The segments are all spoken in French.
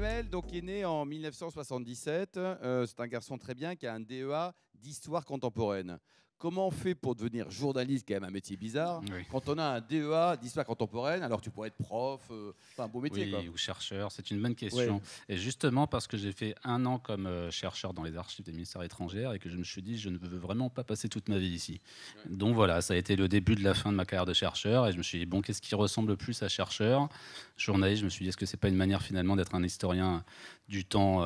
Samuel, donc, est né en 1977. C'est un garçon très bien qui a un DEA d'histoire contemporaine. Comment on fait pour devenir journaliste, quand même un métier bizarre, Oui. quand on a un DEA d'histoire contemporaine? Alors tu pourrais être prof, enfin un beau métier, quoi. Oui, ou chercheur, c'est une bonne Ouais. question. Et justement, parce que j'ai fait 1 an comme chercheur dans les archives des ministères étrangers et que je me suis dit, je ne veux vraiment pas passer toute ma vie ici. Ouais. Donc voilà, ça a été le début de la fin de ma carrière de chercheur. Et je me suis dit, bon, qu'est-ce qui ressemble le plus à chercheur? Journaliste, je me suis dit, est-ce que c'est pas une manière finalement d'être un historien des temps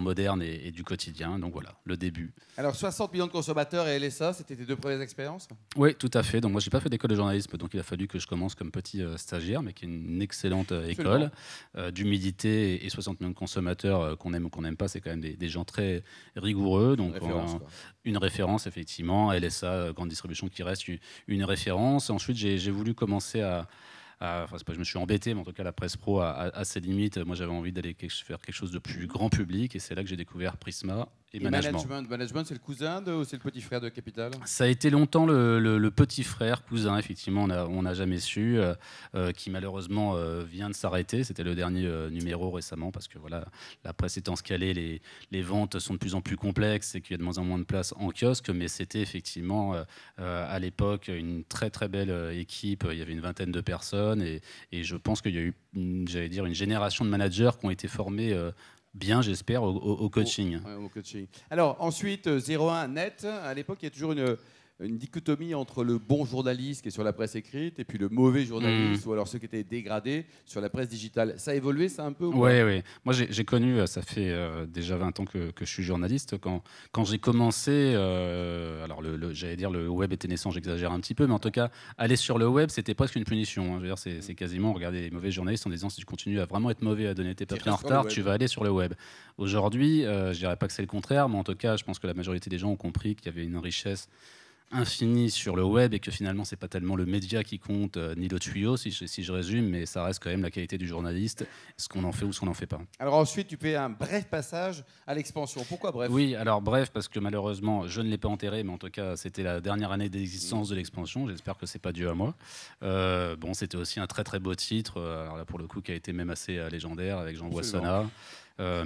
modernes et du quotidien? Donc voilà, le début. Alors 60 millions de consommateurs et LSA, c'était tes deux premières expériences? Oui, tout à fait. Donc moi, j'ai pas fait d'école de journalisme, donc il a fallu que je commence comme petit stagiaire, mais qui est une excellente école d'humidité et 60 millions de consommateurs qu'on aime ou qu'on n'aime pas. C'est quand même des gens très rigoureux. Donc une référence effectivement, LSA, grande distribution qui reste une référence. Ensuite, j'ai voulu commencer enfin, je me suis embêté, mais en tout cas, la presse pro a ses limites. Moi, j'avais envie d'aller faire quelque chose de plus grand public, et c'est là que j'ai découvert Prisma et management. Management, c'est le cousin ou c'est le petit frère de Capital? Ça a été longtemps le petit frère, cousin, effectivement, on n'a jamais su, qui malheureusement vient de s'arrêter. C'était le dernier numéro récemment, parce que voilà, la presse étant scalée, les ventes sont de plus en plus complexes et qu'il y a de moins en moins de place en kiosque, mais c'était effectivement à l'époque une très très belle équipe. Il y avait une vingtaine de personnes et je pense qu'il y a eu, j'allais dire, une génération de managers qui ont été formés bien, j'espère, au coaching. Au coaching. Alors ensuite, 01 Net, à l'époque, il y a toujours une dichotomie entre le bon journaliste qui est sur la presse écrite et puis le mauvais journaliste ou alors ceux qui étaient dégradés sur la presse digitale. Ça a évolué, ça, un peu? Oui, oui. Moi, j'ai connu, ça fait déjà 20 ans que je suis journaliste. Quand j'ai commencé, alors j'allais dire le web était naissant, j'exagère un petit peu, mais en tout cas, aller sur le web, c'était presque une punition. Je veux dire, c'est quasiment regarder les mauvais journalistes en disant, si tu continues à vraiment être mauvais, à donner tes papiers en retard, tu vas aller sur le web. Aujourd'hui, je dirais pas que c'est le contraire, mais en tout cas, je pense que la majorité des gens ont compris qu'il y avait une richesse infini sur le web et que finalement c'est pas tellement le média qui compte ni le tuyau si je résume, mais ça reste quand même la qualité du journaliste, ce qu'on en fait ou ce qu'on n'en fait pas. Alors ensuite tu fais un bref passage à l'expansion. Pourquoi bref? Oui, alors bref parce que malheureusement je ne l'ai pas enterré, mais en tout cas c'était la dernière année d'existence de l'expansion. J'espère que c'est pas dû à moi. Bon, c'était aussi un très très beau titre, alors là pour le coup qui a été même assez légendaire avec Jean Boissonnat.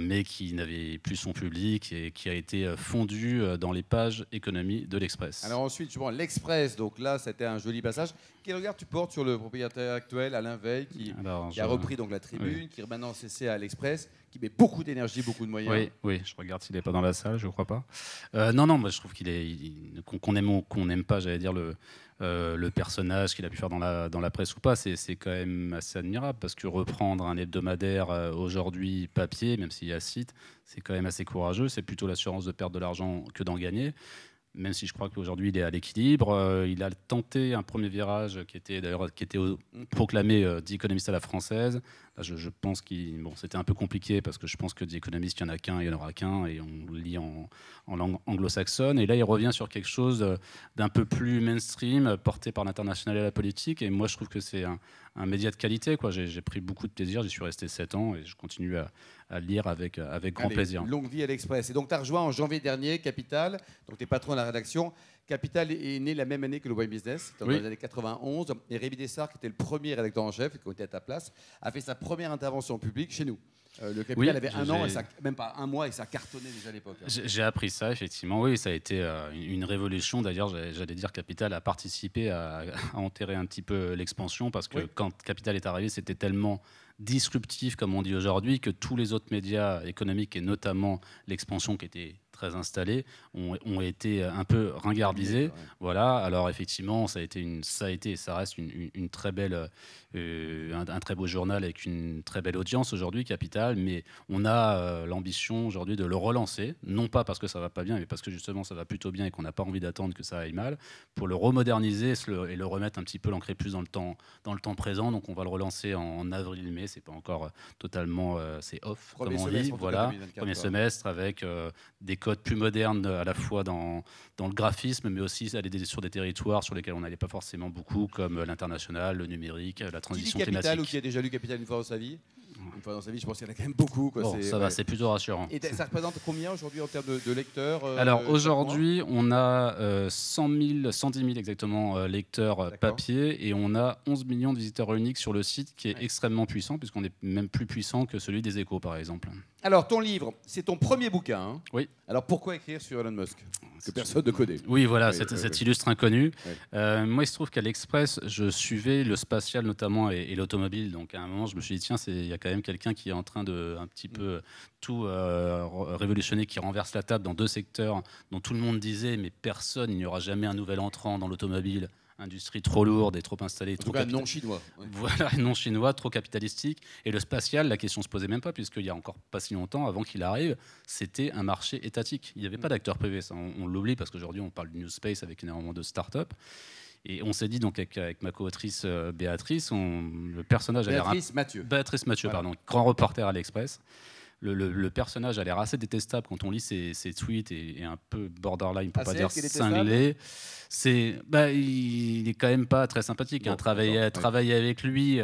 Mais qui n'avait plus son public et qui a été fondu dans les pages économie de l'Express. Alors ensuite, je prends l'Express, donc là, c'était un joli passage. Quel regard tu portes sur le propriétaire actuel, Alain Veil, qui a repris donc la Tribune, qui est maintenant cessé à l'Express, qui met beaucoup d'énergie, beaucoup de moyens? Oui, je regarde s'il n'est pas dans la salle, je ne crois pas. Non, moi je trouve qu'on aime ou qu'on n'aime pas, j'allais dire, le personnage qu'il a pu faire dans la presse ou pas, c'est quand même assez admirable, parce que reprendre un hebdomadaire aujourd'hui papier, même s'il y a site, c'est quand même assez courageux. C'est plutôt l'assurance de perdre de l'argent que d'en gagner, même si je crois qu'aujourd'hui il est à l'équilibre. Il a tenté un premier virage qui était proclamé The Economist à la française. Là, je pense c'était un peu compliqué parce que je pense que The Economist, il n'y en a qu'un, il n'y en aura qu'un, et on le lit en langue anglo-saxonne. Et là, il revient sur quelque chose d'un peu plus mainstream, porté par l'international et la politique. Et moi, je trouve que c'est un média de qualité, quoi. J'ai pris beaucoup de plaisir, j'y suis resté 7 ans et je continue à le lire avec grand plaisir. Longue vie à l'Express. Et donc, tu as rejoint en janvier dernier Capital, donc tu es patron de la rédaction. Capital est né la même année que le Wine Business, dans les années 91. Et Rémi Dessart, qui était le premier rédacteur en chef, qui était à ta place, a fait sa première intervention publique chez nous. Le Capital avait un an, même pas un mois, et ça cartonnait déjà à l'époque. J'ai appris ça, effectivement. Oui, ça a été une révolution. D'ailleurs, j'allais dire Capital a participé à enterrer un petit peu l'expansion, parce que quand Capital est arrivé, c'était tellement disruptif, comme on dit aujourd'hui, que tous les autres médias économiques, et notamment l'expansion qui était très installée, ont été un peu ringardisés. Voilà. Alors effectivement, ça a été et ça reste une très belle, un très beau journal avec une très belle audience aujourd'hui, Capital. Mais on a l'ambition aujourd'hui de le relancer, non pas parce que ça va pas bien, mais parce que justement ça va plutôt bien et qu'on n'a pas envie d'attendre que ça aille mal, pour le remoderniser et le remettre un petit peu, l'ancrer plus dans le temps présent. Donc on va le relancer en avril-mai. C'est pas encore totalement, c'est off, comme on dit. Voilà, premier semestre, avec des codes plus modernes à la fois dans le graphisme, mais aussi aller sur des territoires sur lesquels on n'allait pas forcément beaucoup, comme l'international, le numérique, la transition climatique. Capital, ou qui a déjà lu Capital une fois dans sa vie? une fois dans sa vie. Je pense qu'il y en a quand même beaucoup. Quoi. Bon, ça va, c'est plutôt rassurant. Et ça représente combien aujourd'hui en termes de lecteurs Alors aujourd'hui, on a 100 000, 110 000 exactement lecteurs papier et on a 11 millions de visiteurs uniques sur le site qui est extrêmement puissant puisqu'on est même plus puissant que celui des Échos par exemple. Alors ton livre, c'est ton premier bouquin. Hein. Oui. Alors pourquoi écrire sur Elon Musk que personne ne connaît? Oui, voilà, cet illustre inconnu. Moi, il se trouve qu'à l'Express, je suivais le spatial notamment et l'automobile. Donc à un moment, je me suis dit, tiens, il y a quand même quelqu'un qui est en train de un petit peu tout révolutionner, qui renverse la table dans deux secteurs dont tout le monde disait, mais personne, il n'y aura jamais un nouvel entrant dans l'automobile. Industrie trop lourde et trop installée. En tout cas, non chinois. Ouais. Voilà, non chinois, trop capitalistique. Et le spatial, la question ne se posait même pas, puisqu'il y a encore pas si longtemps, avant qu'il arrive, c'était un marché étatique. Il n'y avait pas d'acteurs privés. Ça, on l'oublie, parce qu'aujourd'hui, on parle du New Space avec énormément de start-up. Et on s'est dit, donc, avec ma co-autrice Béatrice, le personnage a l'air... Béatrice Mathieu, voilà. Pardon, grand reporter à l'Express. Le personnage a l'air assez détestable quand on lit ses tweets et un peu borderline, pour pas dire cinglé. Il est quand même pas très sympathique. Bon, travailler avec lui,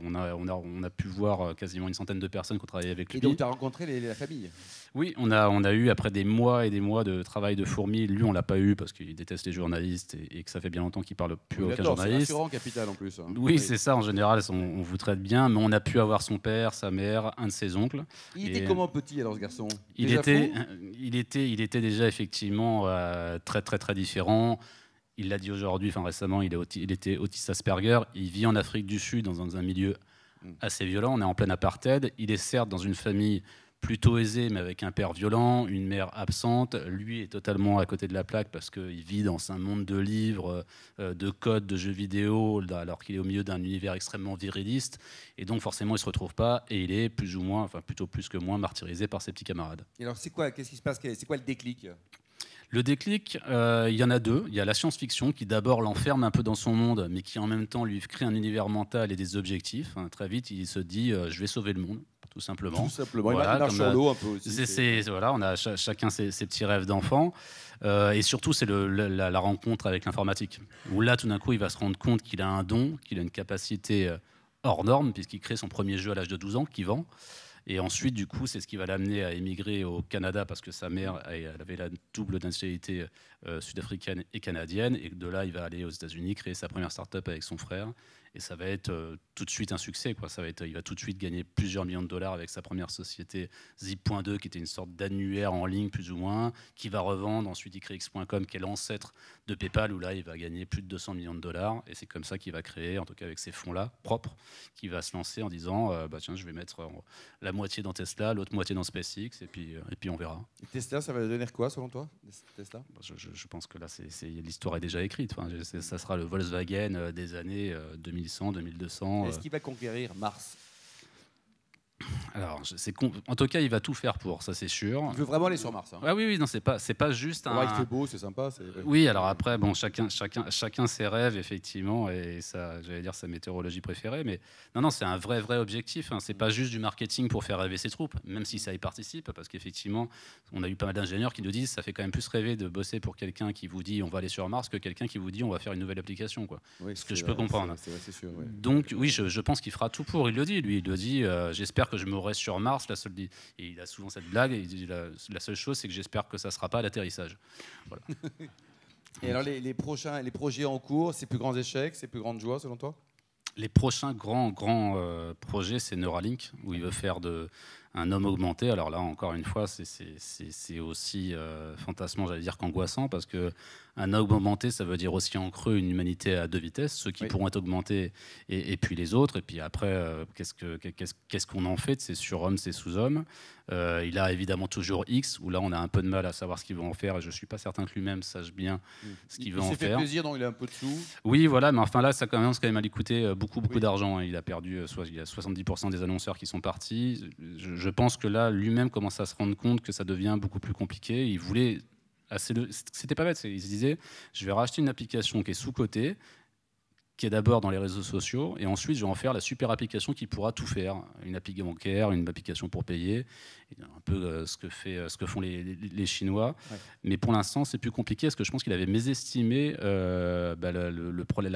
on a pu voir quasiment une centaine de personnes qui ont travaillé avec lui. Et donc tu as rencontré la famille? Oui, on a eu, après des mois et des mois de travail de fourmi, lui on l'a pas eu parce qu'il déteste les journalistes et que ça fait bien longtemps qu'il parle plus à aucun journaliste. C'est rassurant, Capital, en plus. Hein. Oui, c'est ça, en général, on vous traite bien, mais on a pu avoir son père, sa mère, un de ses oncles. Il était comment petit alors, ce garçon? Il était déjà effectivement très très très différent. Il l'a dit aujourd'hui, récemment, il était autiste Asperger. Il vit en Afrique du Sud dans un milieu assez violent. On est en plein apartheid. Il est certes dans une famille plutôt aisée, mais avec un père violent, une mère absente. Lui est totalement à côté de la plaque parce qu'il vit dans un monde de livres, de codes, de jeux vidéo, alors qu'il est au milieu d'un univers extrêmement viriliste. Et donc forcément, il ne se retrouve pas et il est plus ou moins, plutôt plus que moins, martyrisé par ses petits camarades. Et alors, qu'est-ce qui se passe? C'est quoi le déclic? Le déclic, il y en a deux. Il y a la science-fiction qui d'abord l'enferme un peu dans son monde, mais qui en même temps lui crée un univers mental et des objectifs. Très vite, il se dit je vais sauver le monde, tout simplement. Tout simplement. Voilà, il marche sur l'eau un peu aussi. Voilà, on a chacun ses petits rêves d'enfant. Et surtout, c'est la rencontre avec l'informatique. Où là, tout d'un coup, il va se rendre compte qu'il a un don, qu'il a une capacité hors norme, puisqu'il crée son premier jeu à l'âge de 12 ans, qu'il vend. Et ensuite, du coup, c'est ce qui va l'amener à émigrer au Canada parce que sa mère elle avait la double nationalité sud-africaine et canadienne. Et de là, il va aller aux États-Unis, créer sa première start-up avec son frère. Et ça va être tout de suite un succès. Il va tout de suite gagner plusieurs millions de dollars avec sa première société Zip.2, qui était une sorte d'annuaire en ligne, plus ou moins, qui va revendre. Ensuite, il crée X.com, qui est l'ancêtre de PayPal, où là, il va gagner plus de 200 millions de dollars. Et c'est comme ça qu'il va créer, en tout cas avec ces fonds-là propres, qu'il va se lancer en disant tiens, je vais mettre la moitié dans Tesla, l'autre moitié dans SpaceX, et puis on verra. Et Tesla, ça va devenir quoi, selon toi, Tesla? Je pense que là, l'histoire est déjà écrite. Ça sera le Volkswagen des années 2100, 2200. Est-ce qu'il va conquérir Mars? Alors, en tout cas, il va tout faire pour, ça c'est sûr. Il veut vraiment aller sur Mars. Hein. Ah oui, non, c'est pas juste un... Ouais, il fait beau, c'est sympa. Oui, alors après, bon, chacun ses rêves, effectivement, et ça, j'allais dire sa météorologie préférée, mais non, c'est un vrai objectif. Hein. C'est pas juste du marketing pour faire rêver ses troupes, même si ça y participe, parce qu'effectivement, on a eu pas mal d'ingénieurs qui nous disent ça fait quand même plus rêver de bosser pour quelqu'un qui vous dit on va aller sur Mars que quelqu'un qui vous dit on va faire une nouvelle application, quoi. Oui, ce que je peux comprendre. C'est sûr, ouais. Donc oui, je pense qu'il fera tout pour. Il le dit, lui, j'espère que je mourrai sur Mars. Et il a souvent cette blague. Et il dit la seule chose, c'est que j'espère que ça ne sera pas à l'atterrissage. Voilà. Et alors les projets en cours, ses plus grands échecs, ses plus grandes joies, selon toi? Les prochains grands projets, c'est Neuralink, où il veut faire un homme augmenté. Alors là, encore une fois, c'est aussi fantasmant, j'allais dire, qu'angoissant, parce que un homme augmenté, ça veut dire aussi en creux une humanité à deux vitesses, ceux qui pourront être augmentés et puis les autres. Et puis après, qu'est-ce qu'on en fait? C'est surhomme, c'est sous-homme. Il a évidemment toujours X, où là, on a un peu de mal à savoir ce qu'il va en faire, et je ne suis pas certain que lui-même sache bien ce qu'il veut en faire. Il s'est fait plaisir, donc il a un peu de sous. Oui, voilà, mais enfin là, ça commence quand même à lui coûter beaucoup d'argent. Hein. Il a perdu, il y a 70% des annonceurs qui sont partis. Je pense que là, lui-même commence à se rendre compte que ça devient beaucoup plus compliqué. Il voulait... C'était pas bête, il se disait, je vais racheter une application qui est sous-cotée, qui est d'abord dans les réseaux sociaux, et ensuite je vais en faire la super application qui pourra tout faire. Une appli bancaire, une application pour payer, un peu ce que font les Chinois. Ouais. Mais pour l'instant, c'est plus compliqué, parce que je pense qu'il avait mésestimé la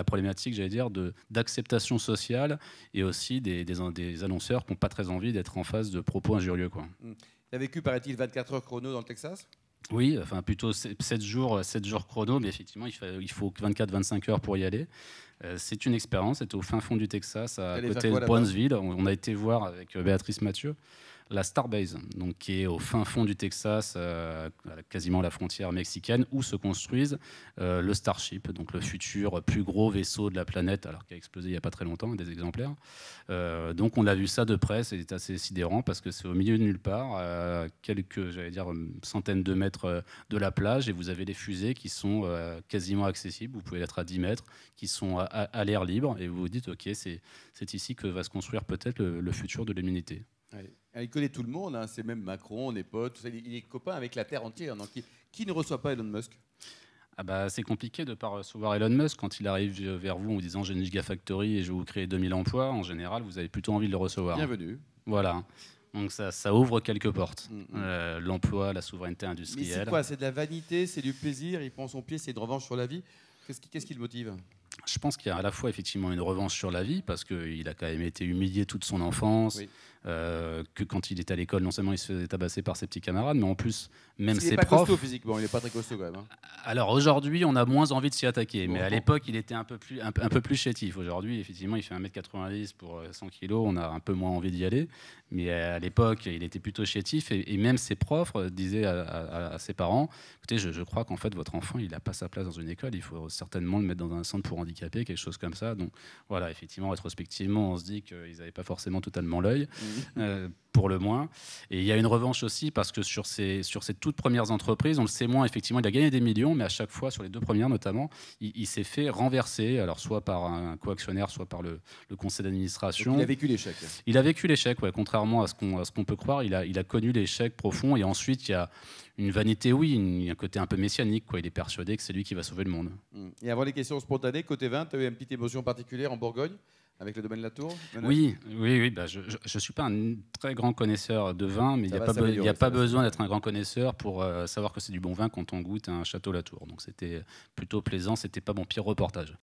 problématique, j'allais dire, d'acceptation sociale, et aussi des annonceurs qui n'ont pas très envie d'être en face de propos injurieux, quoi. Tu as vécu, paraît-il, 24 heures chrono dans le Texas ? Oui, enfin plutôt 7 jours chrono, mais effectivement, il faut 24-25 heures pour y aller. C'est une expérience, c'était au fin fond du Texas, à côté de Brownsville. On a été voir avec Béatrice Mathieu la Starbase, donc qui est au fin fond du Texas, quasiment à la frontière mexicaine, où se construisent le Starship, donc le futur plus gros vaisseau de la planète, alors qu'il a explosé il n'y a pas très longtemps, des exemplaires. Donc on a vu ça de près, c'est assez sidérant parce que c'est au milieu de nulle part, quelques, centaines de mètres de la plage, et vous avez des fusées qui sont quasiment accessibles, vous pouvez être à 10 mètres, qui sont à l'air libre, et vous vous dites, ok, c'est ici que va se construire peut-être le futur de l'humanité. Ouais. Il connaît tout le monde, hein. C'est même Macron, on est potes, il est copain avec la Terre entière. Donc qui ne reçoit pas Elon Musk ? C'est compliqué de ne pas recevoir Elon Musk. Quand il arrive vers vous en vous disant j'ai une Gigafactory et je vais vous créer 2000 emplois, en général, vous avez plutôt envie de le recevoir. Bienvenue. Voilà. Donc ça ouvre quelques portes. L'emploi, la souveraineté industrielle. Mais c'est quoi ? C'est de la vanité, c'est du plaisir, il prend son pied, c'est une revanche sur la vie. Qu'est-ce qui le motive ? Je pense qu'il y a à la fois effectivement une revanche sur la vie, parce qu'il a quand même été humilié toute son enfance, oui. Que quand il était à l'école, non seulement il se faisait tabasser par ses petits camarades, mais en plus, même ses profs... Il n'est pas costaud physiquement, il n'est pas très costaud quand même. Hein. Alors aujourd'hui, on a moins envie de s'y attaquer, mais à l'époque, il était un peu plus chétif. Aujourd'hui, effectivement, il fait 1m90 pour 100 kg, on a un peu moins envie d'y aller, mais à l'époque, il était plutôt chétif, et même ses profs disaient à ses parents, écoutez, je crois qu'en fait, votre enfant, il n'a pas sa place dans une école, il faut certainement le mettre dans un centre pour handicapés, quelque chose comme ça. Donc voilà, effectivement, rétrospectivement, on se dit qu'ils n'avaient pas forcément totalement l'œil, pour le moins. Et il y a une revanche aussi, parce que sur ces toutes premières entreprises, on le sait moins, effectivement, il a gagné des millions, mais à chaque fois, sur les 2 premières notamment, il s'est fait renverser, alors soit par un coactionnaire, soit par le conseil d'administration. Donc il a vécu l'échec. Il a vécu l'échec, ouais, contrairement à ce qu'on peut croire. Il a connu l'échec profond, et ensuite, il y a une vanité, oui, un côté un peu messianique, quoi. Il est persuadé que c'est lui qui va sauver le monde. Et avant les questions spontanées, côté vin, tu as eu une petite émotion particulière en Bourgogne avec le domaine de la Tour ? Oui. Je ne suis pas un très grand connaisseur de vin, mais il n'y a pas besoin d'être un grand connaisseur pour savoir que c'est du bon vin quand on goûte un château Latour. Donc c'était plutôt plaisant, c'était pas mon pire reportage.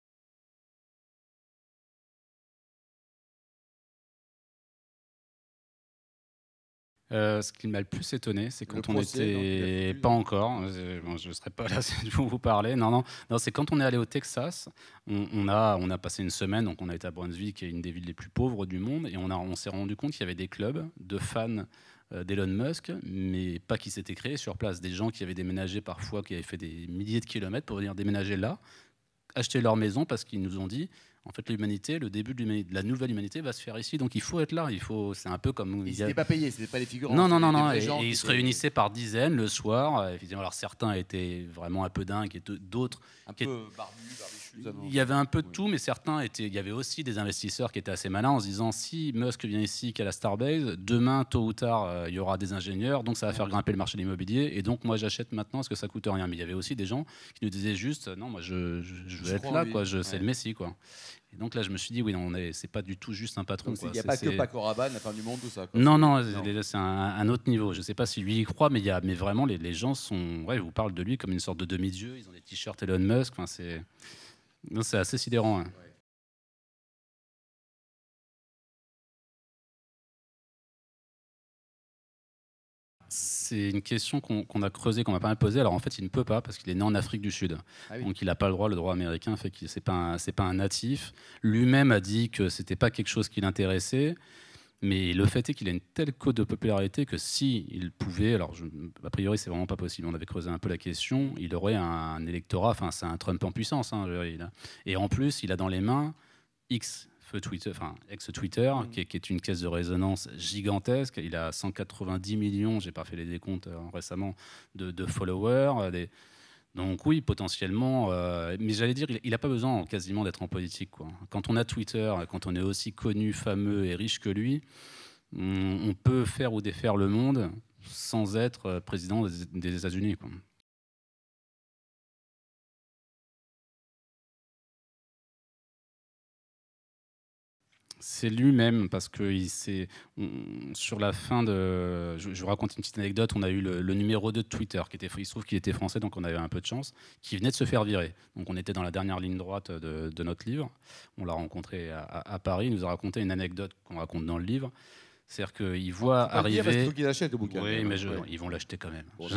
Ce qui m'a le plus étonné, c'est quand on était... Pas encore, je ne serais pas là pour vous parler. Non, c'est quand on est allé au Texas, on a passé une semaine, donc on a été à Brownsville, qui est une des villes les plus pauvres du monde, et on s'est rendu compte qu'il y avait des clubs de fans d'Elon Musk, mais pas qui s'étaient créés sur place. Des gens qui avaient déménagé parfois, qui avaient fait des milliers de kilomètres pour venir déménager là, acheter leur maison, parce qu'ils nous ont dit... En fait, l'humanité, le début de la nouvelle humanité va se faire ici, donc il faut être là. C'est un peu comme... Ils n'étaient pas payés, ce n'étaient pas des figurants. Non. Et ils se réunissaient par dizaines le soir. Alors certains étaient vraiment un peu dingues, et d'autres... Un peu barbus. Il y avait un peu de tout, mais certains étaient... Il y avait aussi des investisseurs qui étaient assez malins en se disant, si Musk vient ici, qu'à la Starbase, demain, tôt ou tard, il y aura des ingénieurs, donc ça va faire grimper le marché de l'immobilier, et donc moi j'achète maintenant parce que ça coûte rien. Mais il y avait aussi des gens qui nous disaient juste, non, moi je veux être là, quoi. C'est le Messie, quoi. Et donc là, je me suis dit, oui, c'est pas du tout juste un patron. Il n'y a pas que Paco Rabanne, la fin du monde, tout ça. Quoi. Non, c'est un autre niveau. Je ne sais pas si lui y croit, mais vraiment, les gens sont... Ouais, ils vous parlent de lui comme une sorte de demi-dieu. Ils ont des t-shirts Elon Musk. Enfin, c'est assez sidérant. Hein. Ouais. C'est une question qu'on a creusée, qu'on m'a pas mal posée. Alors en fait, il ne peut pas parce qu'il est né en Afrique du Sud. Ah oui. Donc il n'a pas le droit américain fait que c'est pas un natif. Lui-même a dit que c'était pas quelque chose qui l'intéressait. Mais le fait est qu'il a une telle cote de popularité que si il pouvait, alors a priori c'est vraiment pas possible, on avait creusé un peu la question, il aurait un électorat, enfin c'est un Trump en puissance. Hein, et en plus, il a dans les mains ex-Twitter, qui est une caisse de résonance gigantesque. Il a 190 millions, j'ai pas fait les décomptes récemment, de followers. Donc oui, potentiellement, mais j'allais dire, il n'a pas besoin quasiment d'être en politique, quoi. Quand on a Twitter, quand on est aussi connu, fameux et riche que lui, on peut faire ou défaire le monde sans être président des États-Unis, quoi. C'est lui-même, parce que sur la fin de... Je vous raconte une petite anecdote. On a eu le numéro 2 de Twitter, il se trouve qu'il était français, donc on avait un peu de chance, qui venait de se faire virer. Donc on était dans la dernière ligne droite de notre livre. On l'a rencontré à Paris. Il nous a raconté une anecdote qu'on raconte dans le livre. C'est-à-dire qu'ils voient arriver... Parce qu'il faut qu'ils achètent le bouquin. Oui, mais ils vont l'acheter quand même. Bon,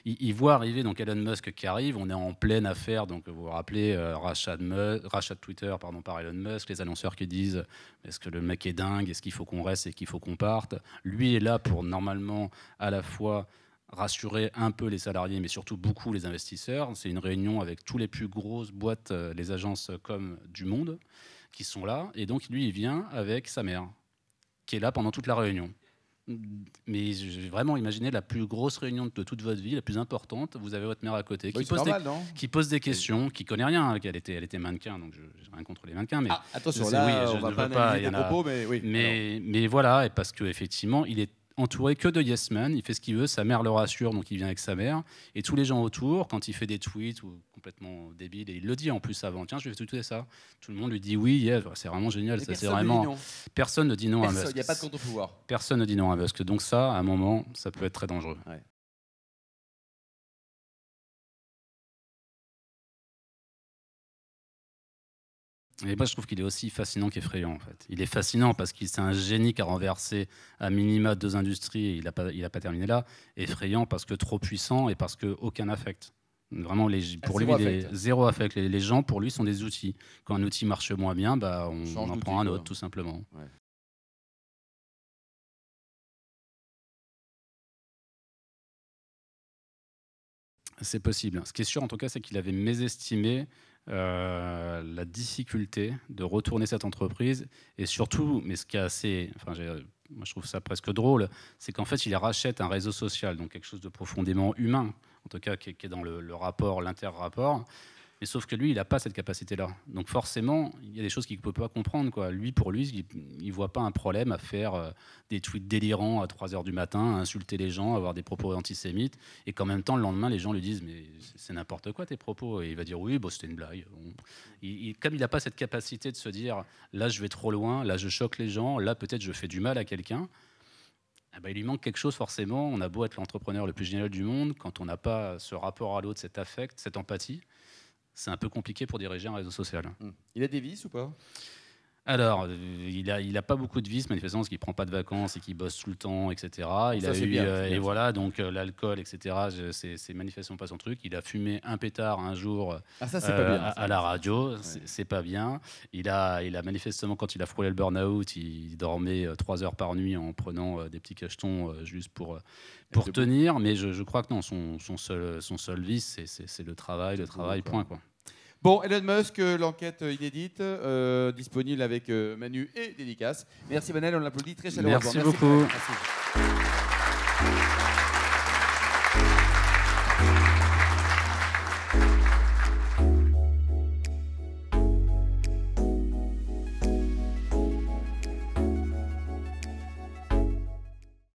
ils voient arriver donc Elon Musk qui arrive. On est en pleine affaire. Donc vous vous rappelez, rachat de Twitter par Elon Musk. Les annonceurs qui disent est-ce que le mec est dingue, est-ce qu'il faut qu'on reste et qu'il faut qu'on parte. Lui est là pour normalement à la fois rassurer un peu les salariés, mais surtout beaucoup les investisseurs. C'est une réunion avec tous les plus grosses boîtes, les agences com du monde qui sont là. Et donc lui, il vient avec sa mère, qui est là pendant toute la réunion. Mais j'ai vraiment imaginé la plus grosse réunion de toute votre vie, la plus importante. Vous avez votre mère à côté qui pose des questions, qui connaît rien. Elle était mannequin, donc je n'ai rien contre les mannequins. Mais attention, là, on ne va pas analyser les propos, mais oui. Mais voilà, et parce qu'effectivement, il est entouré que de yes men, il fait ce qu'il veut, sa mère le rassure, donc il vient avec sa mère, et tous les gens autour, quand il fait des tweets ou complètement débiles, et il le dit en plus avant, tiens, je vais tweeter ça, tout le monde lui dit oui, yeah, c'est vraiment génial, ça, c'est vraiment... Personne ne dit non à Musk. Il n'y a pas de contre-pouvoir. Personne ne dit non à Musk, donc ça, à un moment, ça peut être très dangereux. Ouais. Et moi, je trouve qu'il est aussi fascinant qu'effrayant, en fait. Il est fascinant parce qu'il c'est un génie qui a renversé à minima 2 industries et il n'a pas terminé là. Effrayant parce que trop puissant et parce qu'aucun affect. Vraiment, pour lui, zéro affect. Les gens, pour lui, sont des outils. Quand un outil marche moins bien, on en prend un autre, tout simplement. Ouais. C'est possible. Ce qui est sûr, en tout cas, c'est qu'il avait mésestimé la difficulté de retourner cette entreprise et surtout, mais ce qui est assez, moi je trouve ça presque drôle, c'est qu'en fait il rachète un réseau social, donc quelque chose de profondément humain, en tout cas qui est dans le rapport, l'inter-rapport. Mais sauf que lui, il n'a pas cette capacité-là. Donc forcément, il y a des choses qu'il ne peut pas comprendre, quoi. Pour lui, il ne voit pas un problème à faire des tweets délirants à 3h du matin, à insulter les gens, à avoir des propos antisémites, et qu'en même temps, le lendemain, les gens lui disent « mais c'est n'importe quoi tes propos », et il va dire « oui, c'était une blague ». Comme il n'a pas cette capacité de se dire « là, je vais trop loin, là, je choque les gens, là, peut-être je fais du mal à quelqu'un », il lui manque quelque chose forcément. On a beau être l'entrepreneur le plus génial du monde, quand on n'a pas ce rapport à l'autre, cet affect, cette empathie, c'est un peu compliqué pour diriger un réseau social. Il a des vices ou pas ? Alors, il a pas beaucoup de vices, manifestement, parce qu'il prend pas de vacances et qu'il bosse tout le temps, etc. Et voilà, donc l'alcool, etc. C'est manifestement pas son truc. Il a fumé un pétard un jour à la radio, c'est pas bien. Il a manifestement, quand il a frôlé le burn-out, il dormait 3 heures par nuit en prenant des petits cachetons juste pour tenir. Mais je crois que non, son seul vice, c'est le travail, point, quoi. Bon, Elon Musk, l'enquête inédite, disponible avec Manu et dédicace. Merci Manel, on l'applaudit très chaleureusement. Merci beaucoup. Merci.